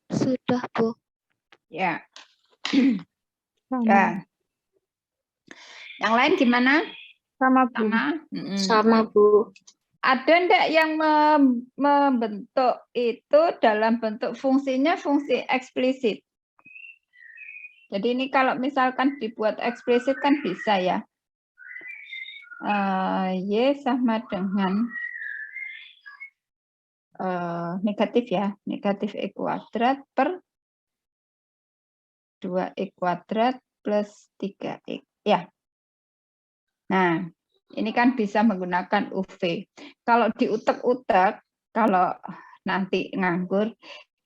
Sudah, Bu. Ya. Sama. Ya. Yang lain gimana? Sama, Bu. Sama? Sama, Bu. Ada enggak yang membentuk itu dalam bentuk fungsinya fungsi eksplisit? Jadi ini kalau misalkan dibuat eksplisit kan bisa ya. Y sama dengan negatif ya, negatif E kuadrat per 2E kuadrat plus 3X. Ya. Nah, ini kan bisa menggunakan UV. Kalau diutek-utek, kalau nanti nganggur,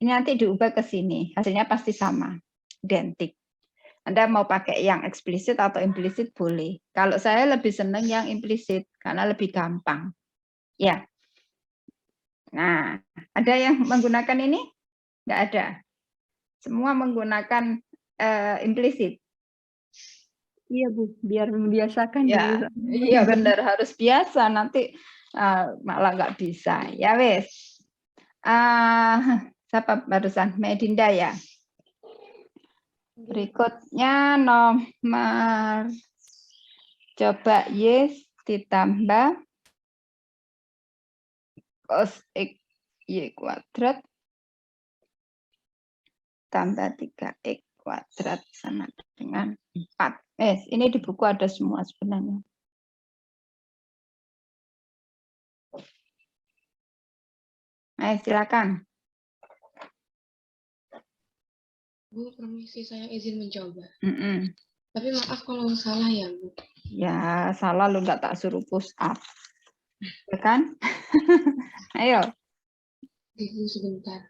ini nanti diubah ke sini. Hasilnya pasti sama, identik. Anda mau pakai yang eksplisit atau implisit boleh. Kalau saya lebih senang yang implisit, karena lebih gampang. Ya. Nah, ada yang menggunakan ini? Nggak ada. Semua menggunakan implisit. Iya, Bu, biar membiasakan Ya, dulu. iya benar harus biasa nanti malah nggak bisa. Ya wes. Siapa barusan? Medinda ya. Berikutnya nomor coba Y ditambah cos X Y kuadrat tambah 3X kuadrat sama dengan 4. Ini di buku ada semua sebenarnya. Silakan. Bu, permisi, saya izin mencoba. Mm-mm. Tapi maaf kalau salah ya, Bu. Ya, salah lu nggak tak suruh push up. Ya kan? Ayo. Ibu sebentar.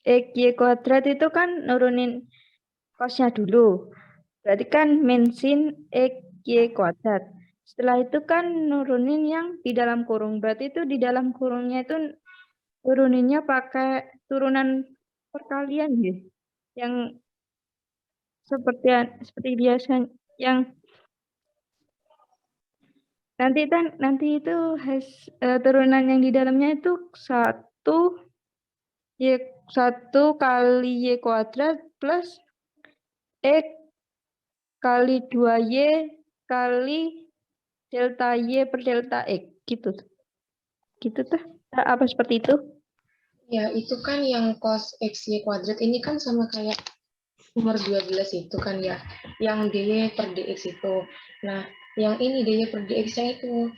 XY kuadrat itu kan nurunin cosnya dulu. Berarti kan min sin XY kuadrat. Setelah itu kan nurunin yang di dalam kurung. Berarti itu di dalam kurungnya itu turuninnya pakai turunan perkalian ya. Yang seperti biasa yang nanti itu turunan yang di dalamnya itu 1 kali Y kuadrat plus X kali 2Y kali delta Y per delta X gitu. Gitu tuh. Apa seperti itu? Ya, itu kan yang cos XY kuadrat ini kan sama kayak nomor 12 itu kan ya. Yang DY per DX itu. Nah, yang ini DY per DX-nya itu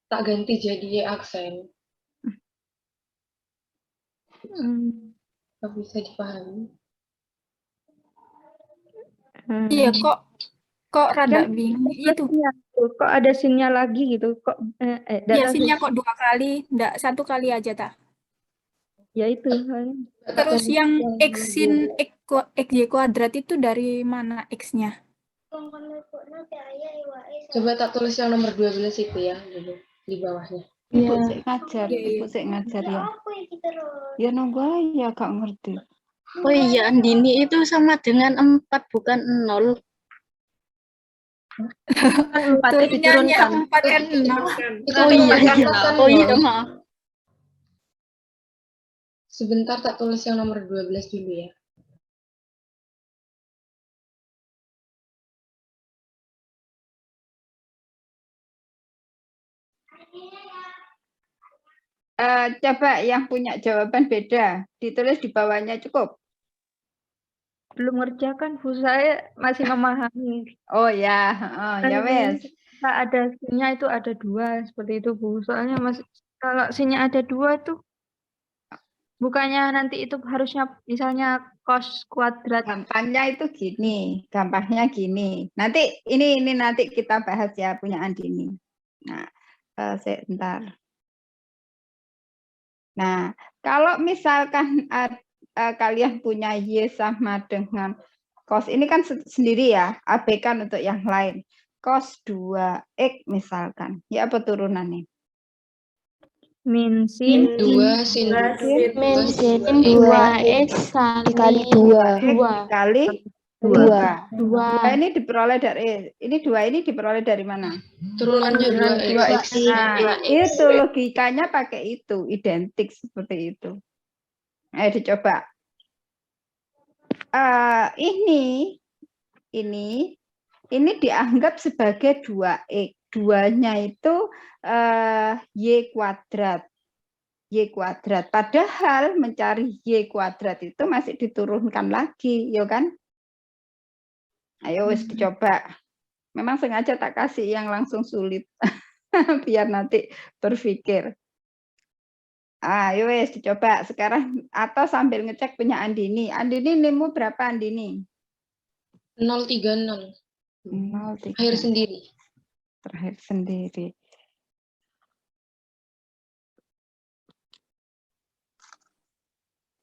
tak ganti jadi Y aksen. Nggak bisa dipahami. Iya, kok rada Kan bingung itu. kok ada sinnya lagi gitu? Kok Iya, sinnya kok 2 kali, enggak 1 kali aja ta. Ya itu. Terus yang X sin XY kuadrat itu dari mana X-nya? Coba tak tulis yang nomor 12 itu ya dulu di bawahnya. Ibu sik ngajar, Iya, iya. ibu sik ngajar ya. Ya nunggu aja gak ngerti. Oh iya, Andini itu sama dengan 4, bukan 0. Empatnya Tulisannya diturunkan. 4 kan 0. Itu Oh iya, kan iya. kan Oh iya, nol. maaf. Sebentar tak tulis yang nomor 12 dulu ya. Coba yang punya jawaban beda, ditulis di bawahnya cukup. Belum ngerjakan, Bu. Saya masih memahami. Oh ya, ya wes. Ada sinnya itu ada 2 seperti itu, Bu. Soalnya kalau sinnya ada 2 itu bukannya nanti itu harusnya misalnya cos kuadrat. Gampangnya itu gini, gampangnya gini. Nanti ini nanti kita bahas ya punya Andini. Nah, sebentar. Nah, kalau misalkan kalian punya Y sama dengan cos, ini kan sendiri ya, abaikan untuk yang lain. Cos 2X misalkan, ya apa turunannya? Min sin 2 sin Min sin 2X dikali 2. Dikali 2. 2 ini diperoleh dari ini diperoleh dari mana? turunannya 2X. Nah, itu logikanya pakai itu, identik seperti itu. Ayo dicoba. Ini dianggap sebagai 2X. 2-nya itu Y kuadrat. Y kuadrat. Padahal mencari Y kuadrat itu masih diturunkan lagi, ya kan? Ayo wis dicoba. Memang sengaja tak kasih yang langsung sulit. Biar nanti berpikir. Ayo wis dicoba sekarang atau sambil ngecek punya Andini. Andini nemu berapa Andini? 030. 0,3. Akhir sendiri. Terakhir sendiri.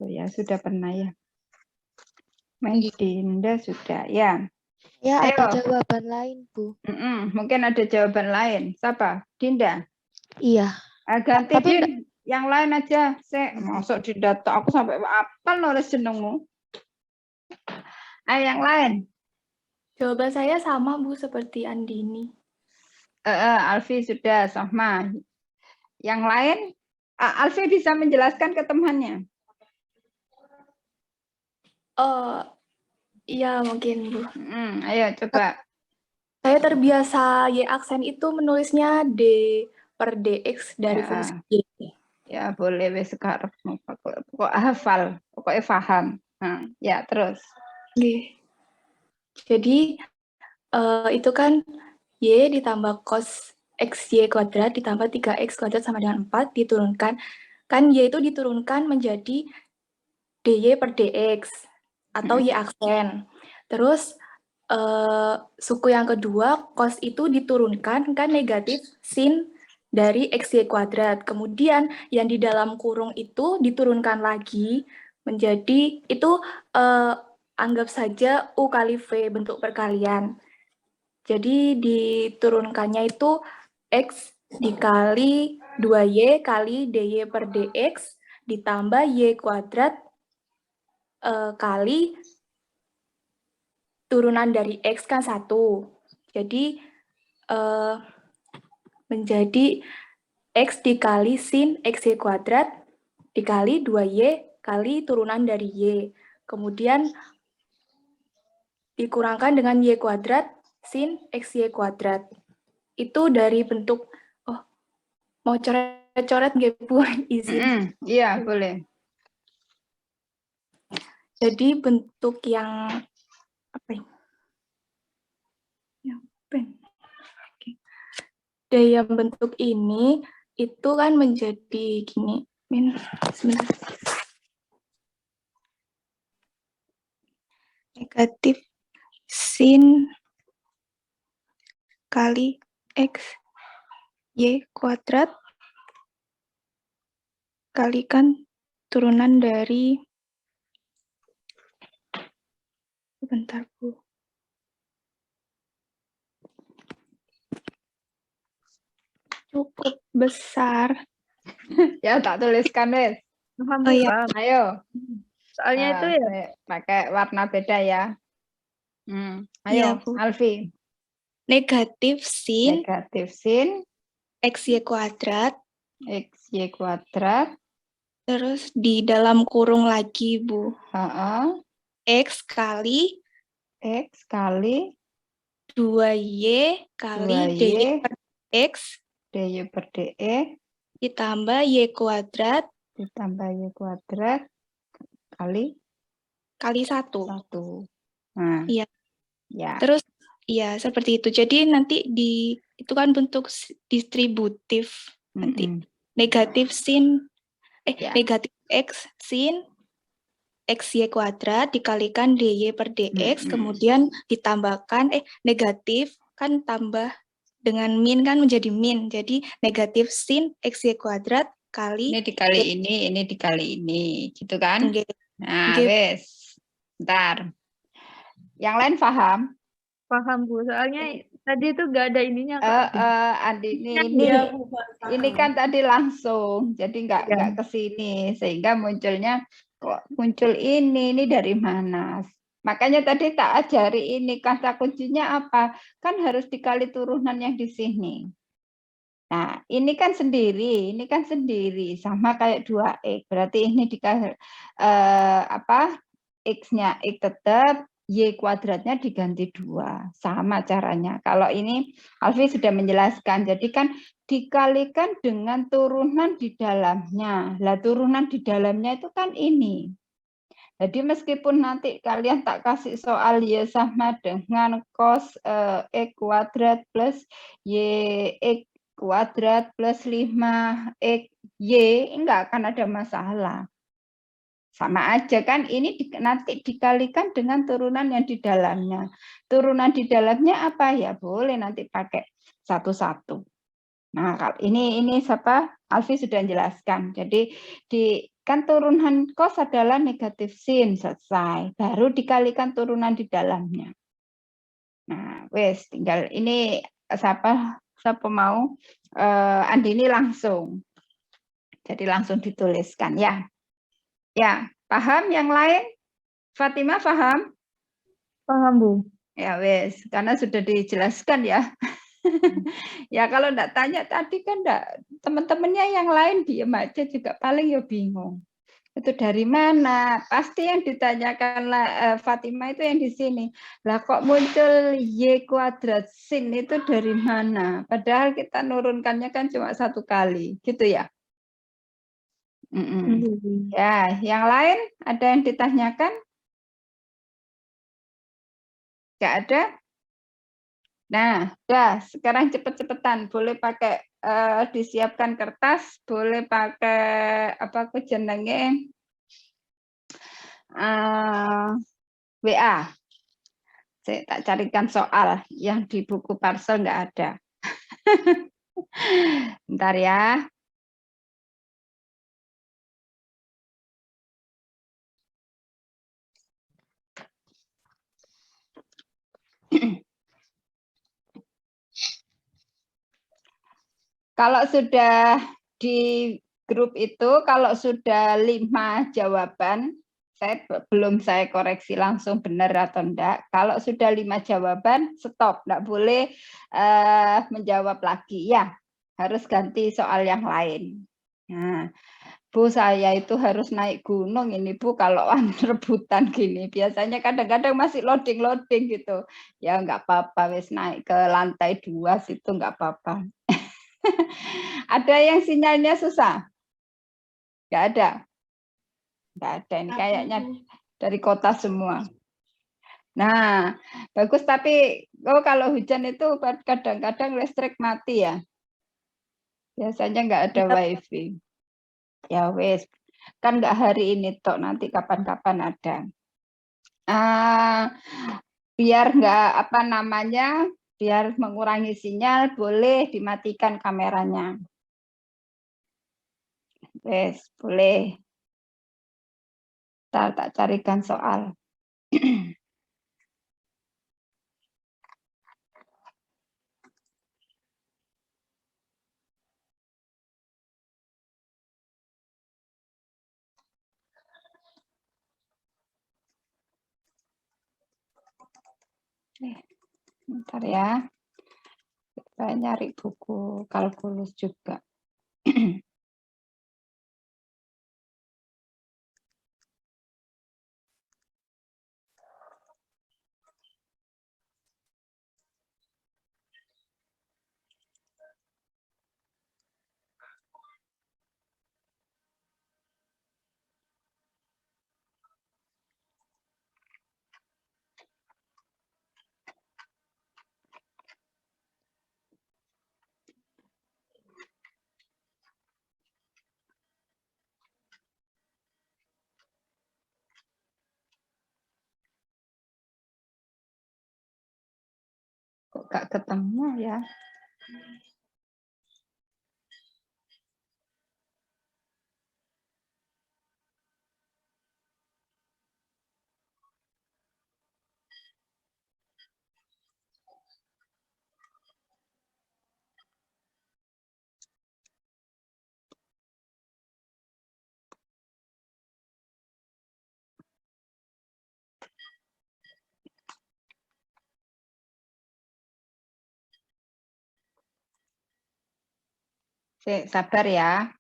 Oh ya, sudah pernah ya. Dinda sudah ya. Ya, Ayo. ada jawaban lain, Bu. Mungkin ada jawaban lain. Siapa? Dinda. Iya. Ganti Tapi Din. Yang lain aja. Masuk di data aku sampai apa nulis jenengmu. Ayo yang lain. Jawaban saya sama, Bu, seperti Andini. Alfi sudah sama. Yang lain, Alfi bisa menjelaskan ke temannya. Oh, iya mungkin, Bu. Ayo coba. Saya terbiasa Y aksen itu menulisnya D per DX dari fungsi Y. Ya boleh wes sekarang. Pokok hafal, pokoknya paham. Ya terus. Jadi itu kan Y ditambah cos XY kuadrat ditambah 3X kuadrat sama dengan 4 diturunkan. Kan Y itu diturunkan menjadi DY per DX atau Y aksen. Terus suku yang kedua, cos itu diturunkan kan negatif sin dari XY kuadrat. Kemudian yang di dalam kurung itu diturunkan lagi menjadi itu anggap saja U kali V bentuk perkalian. Jadi diturunkannya itu X dikali 2Y kali DY per DX ditambah Y kuadrat kali turunan dari X kan 1. Jadi menjadi X dikali sin XY kuadrat dikali 2Y kali turunan dari Y. Kemudian dikurangkan dengan Y kuadrat sin XY kuadrat. Itu dari bentuk, mau coret-coret nggak Bu? Izin. Iya, boleh. Jadi bentuk yang, apa ini? Yang pen. Oke. Dari yang bentuk ini, itu kan menjadi gini. Sebentar. Negatif sin kali X Y kuadrat kalikan turunan dari, bentar Bu, cukup besar. Ya, tak tuliskan, wes. Paham, Oh Bu, iya. paham. Ayo. Soalnya itu ya, Saya pakai warna beda ya. Ayo, Iya, Bu. Alfi. Negatif sin Negatif sin XY kuadrat, XY kuadrat. terus di dalam kurung lagi, Bu. X kali X kali 2Y kali 2Y DY per X DY per DE ditambah Y kuadrat ditambah Y kuadrat kali kali 1. 1. Nah, Iya. ya. Terus, ya seperti itu. Jadi nanti itu kan bentuk distributif. Nanti negatif sin, Ya. negatif X sin XY kuadrat dikalikan DY per DX, kemudian ditambahkan, negatif kan tambah dengan min kan menjadi min. Jadi negatif sin XY kuadrat kali Ini dikali ini dikali ini, gitu kan? Nah, wes. Bentar. Yang lain paham? paham Bu. Soalnya tadi itu nggak ada ininya kok. Andini, Iya, ini kan tadi langsung, jadi nggak Iya. ke sini, sehingga munculnya kok muncul ini dari mana? Makanya tadi tak ajari ini kata kuncinya apa? Kan harus dikali turunan yang di sini. Nah, ini kan sendiri sama kayak 2x. Berarti ini dikali x-nya x tetap, y kuadratnya diganti 2. Sama caranya. Kalau ini Alfi sudah menjelaskan. Jadi kan dikalikan dengan turunan di dalamnya. Lah turunan di dalamnya itu kan ini. Jadi meskipun nanti kalian tak kasih soal y sama dengan cos x kuadrat plus y x kuadrat plus 5x y, enggak akan ada masalah. Sama aja kan, ini nanti dikalikan dengan turunan yang di dalamnya. Turunan di dalamnya apa ya? Boleh nanti pakai satu-satu. Nah, kalau ini siapa? Alfi sudah jelaskan. Jadi kan turunan cos adalah negatif sin, selesai. Baru dikalikan turunan di dalamnya. Nah, wes tinggal ini siapa mau Andini langsung. Jadi langsung dituliskan ya. Ya, paham yang lain? Fatima paham? Paham Bu. Ya wes, karena sudah dijelaskan ya. Ya kalau enggak tanya tadi kan enggak, teman-temannya yang lain diem aja juga paling ya bingung. Itu dari mana? Pasti yang ditanyakan Fatima itu yang di sini. Lah kok muncul y kuadrat sin itu dari mana? Padahal kita nurunkannya kan cuma 1 kali, gitu ya. Ya, yang lain ada yang ditanyakan? Enggak ada? Nah, ya sekarang cepet-cepetan. Boleh pakai disiapkan kertas, boleh pakai apa aku jenenge WA. Saya tak carikan soal yang di buku parcel enggak ada. Bentar ya. Kalau sudah di grup itu, kalau sudah 5 jawaban, belum saya koreksi langsung benar atau enggak. Kalau sudah 5 jawaban, stop, enggak boleh menjawab lagi. Ya, harus ganti soal yang lain. Nah, Bu, saya itu harus naik gunung ini Bu, kalau rebutan gini. Biasanya kadang-kadang masih loading-loading gitu. Ya enggak apa-apa, wis naik ke lantai 2 situ enggak apa-apa. Ada yang sinyalnya susah? Enggak ada? Enggak ada, ini kayaknya dari kota semua. Nah, bagus, tapi kalau hujan itu kadang-kadang listrik mati ya. Biasanya enggak ada wifi. Ya wes, kan enggak hari ini tok, nanti kapan-kapan ada. Biar enggak biar mengurangi sinyal, boleh dimatikan kameranya. Wes, boleh. Tak carikan soal. Bentar ya. Saya nyari buku kalkulus juga. Kok gak ketemu ya? Sabar ya.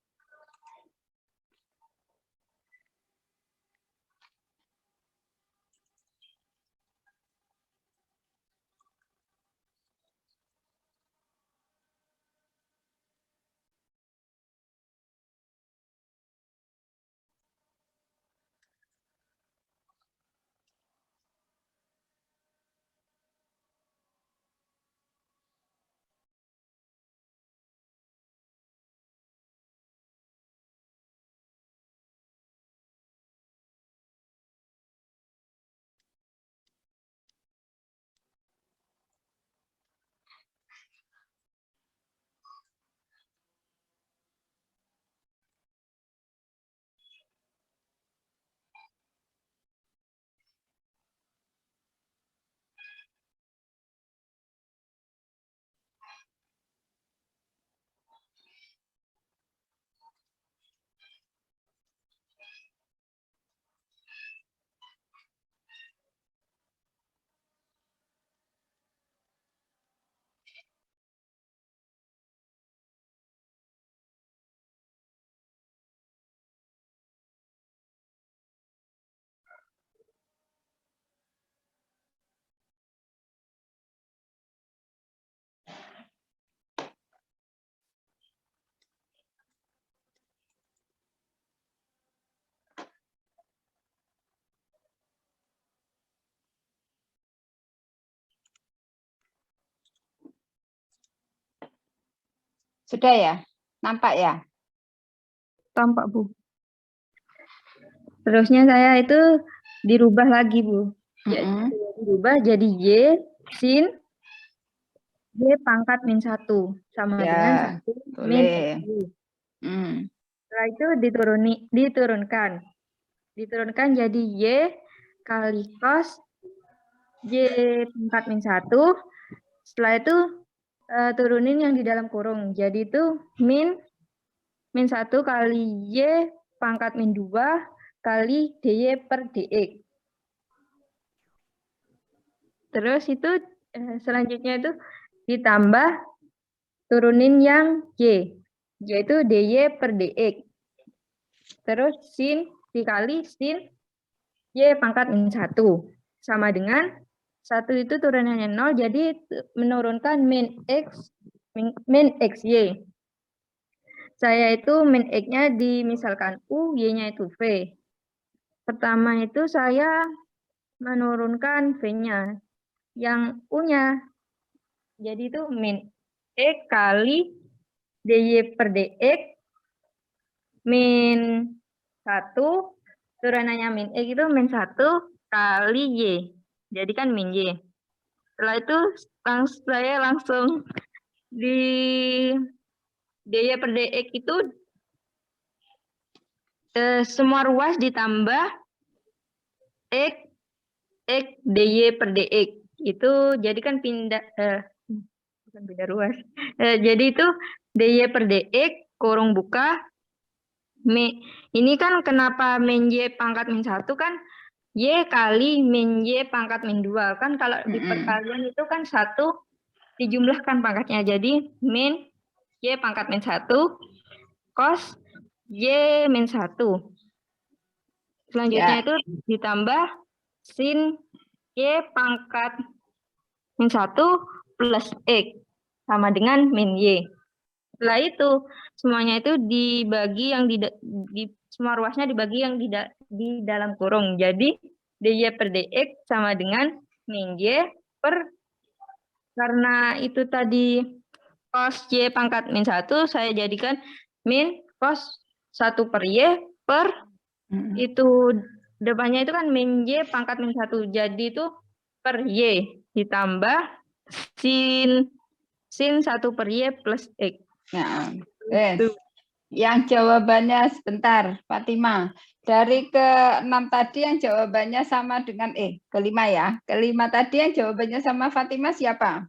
Sudah ya? Nampak ya? Tampak, Bu. Terusnya saya itu dirubah lagi, Bu. Dirubah jadi Y sin Y pangkat min 1 sama dengan 1 min boleh. X. Setelah itu diturunkan jadi Y kali cos Y pangkat min 1. Setelah itu turunin yang di dalam kurung. Jadi itu min 1 kali Y pangkat min 2 kali DY per DX. Terus itu selanjutnya itu ditambah turunin yang Y, yaitu DY per DX. Terus sin dikali sin Y pangkat min 1. Sama dengan 1 itu turunannya 0, jadi menurunkan min XY. Saya itu min X-nya dimisalkan U, Y-nya itu V. Pertama itu saya menurunkan V-nya. Yang U-nya. Jadi itu min X kali DY per DX min 1. Turunannya min X itu min 1 kali Y. Jadi kan min Y. Setelah itu saya langsung di DY per DX itu semua ruas ditambah X DY per DX. Itu jadi kan bukan pindah ruas. Jadi itu DY per DX kurung buka. Ini kan kenapa min Y pangkat min 1 kan Y kali min Y pangkat min 2. Kan kalau di perkalian itu kan 1 dijumlahkan pangkatnya. Jadi min Y pangkat min 1 cos Y min 1. Selanjutnya itu ditambah sin Y pangkat min 1 plus X sama dengan min Y. Setelah itu semuanya itu dibagi yang semua ruasnya dibagi yang di dalam kurung. Jadi DY per DX sama dengan min Y per, karena itu tadi cos Y pangkat min 1, saya jadikan min cos 1 per Y per itu depannya itu kan min Y pangkat min 1. Jadi itu per Y ditambah sin 1 per Y plus X. Nah, yang jawabannya sebentar, Fatima. Dari ke-6 tadi yang jawabannya sama dengan ke-5 ya. Ke-5 tadi yang jawabannya sama Fatima siapa?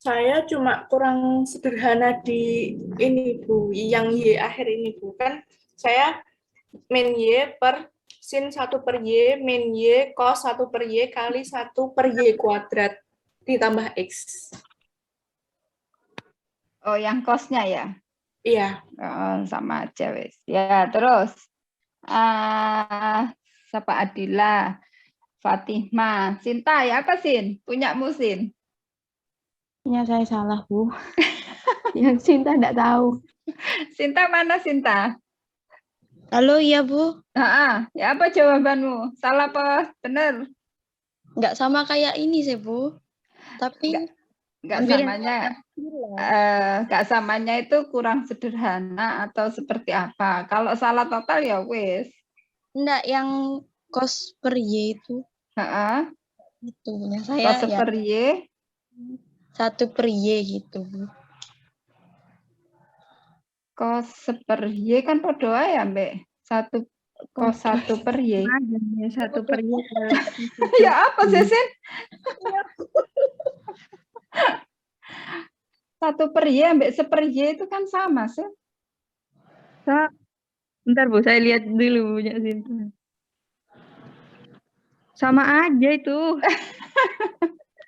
Saya cuma kurang sederhana di ini Bu, yang Y akhir ini Bu. Kan saya min Y per sin 1 per Y, min Y cos 1 per Y kali 1 per Y kuadrat ditambah X. Oh, yang cosnya ya? Iya. Oh, sama aja wes. Ya, terus. Siapa Adila, Fatima, Sinta ya apa Sin? Punyamu Sin? Ya, saya salah, Bu. Yang Sinta enggak tahu. Sinta mana Sinta? Halo, iya Bu. Ya apa jawabanmu? Salah apa benar? Nggak sama kayak ini sih Bu. Tapi nggak samanya itu kurang sederhana atau seperti apa? Kalau salah total ya wes. enggak yang cos per Y itu. Itu punya saya Cos ya. per Y. 1 per Y gitu Bu. Cos per Y kan podo ya Mbak. 1 cos 1 per Y. 1 per Y. Ya apa sih Sin? 1 per Y ambek 1 per Y itu kan sama sih. Bentar Bu, saya lihat dulu punya Sinta. Sama aja itu.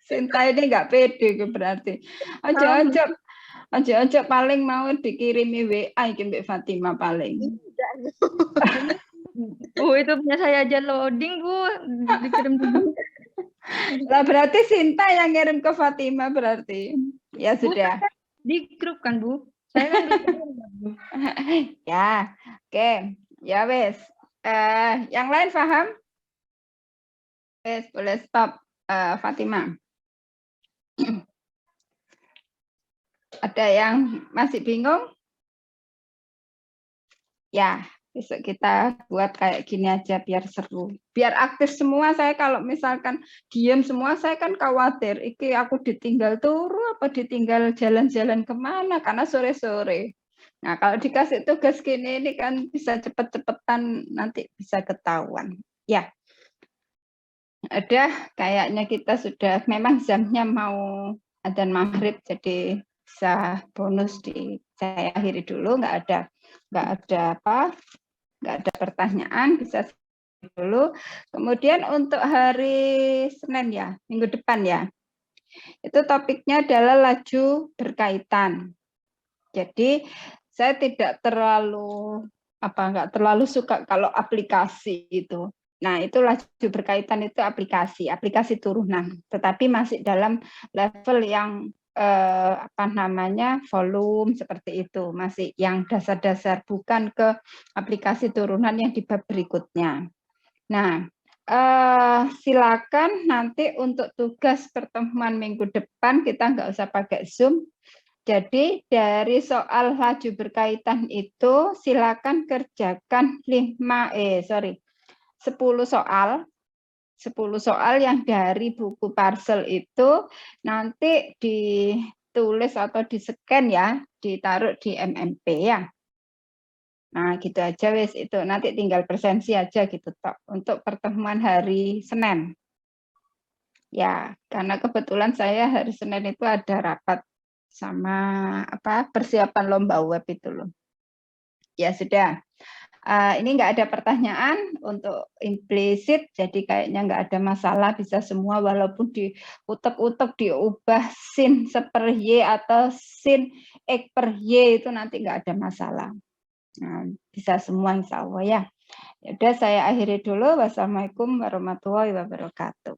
Sinta ini nggak pede berarti. Ojo paling mau dikirimi WA iki Mbak Fatima paling. Itu punya saya aja loading Bu, dikirim dulu. Lah berarti Sinta yang ngirim ke Fatima berarti. Ya sudah. Di grup kan Bu? Saya kan Ya, oke. Ya wes. Yang lain paham? Wes, boleh stop Fatima. Ada yang masih bingung? Ya, besok kita buat kayak gini aja biar seru. Biar aktif semua. Saya kalau misalkan diam semua, saya kan khawatir. Iki aku ditinggal turu apa ditinggal jalan-jalan kemana karena sore-sore. Nah, kalau dikasih tugas gini ini kan bisa cepet-cepetan nanti bisa ketahuan. Ya. Ada, kayaknya kita sudah, memang jamnya mau adzan maghrib, jadi bisa bonus saya akhiri dulu, nggak ada pertanyaan, bisa dulu. Kemudian untuk hari Senin ya, minggu depan ya, itu topiknya adalah laju berkaitan. Jadi saya tidak terlalu nggak terlalu suka kalau aplikasi itu. Nah, itu laju berkaitan itu aplikasi turunan, tetapi masih dalam level yang volume seperti itu, masih yang dasar-dasar, bukan ke aplikasi turunan yang di bab berikutnya. Nah, silakan nanti untuk tugas pertemuan minggu depan kita nggak usah pakai Zoom. Jadi dari soal laju berkaitan itu silakan kerjakan 10 soal. 10 soal yang dari buku Parsel itu nanti ditulis atau di-scan ya, ditaruh di MMP ya. Nah, gitu aja wes, itu nanti tinggal presensi aja gitu tok untuk pertemuan hari Senin. Ya, karena kebetulan saya hari Senin itu ada rapat sama persiapan lomba web itu loh. Ya sudah. Ini nggak ada pertanyaan untuk implisit, jadi kayaknya nggak ada masalah, bisa semua, walaupun diutek-utek diubah sin seper Y atau sin X per Y itu nanti nggak ada masalah. Nah, bisa semua insya Allah ya. Ya udah, saya akhiri dulu. Wassalamualaikum warahmatullahi wabarakatuh.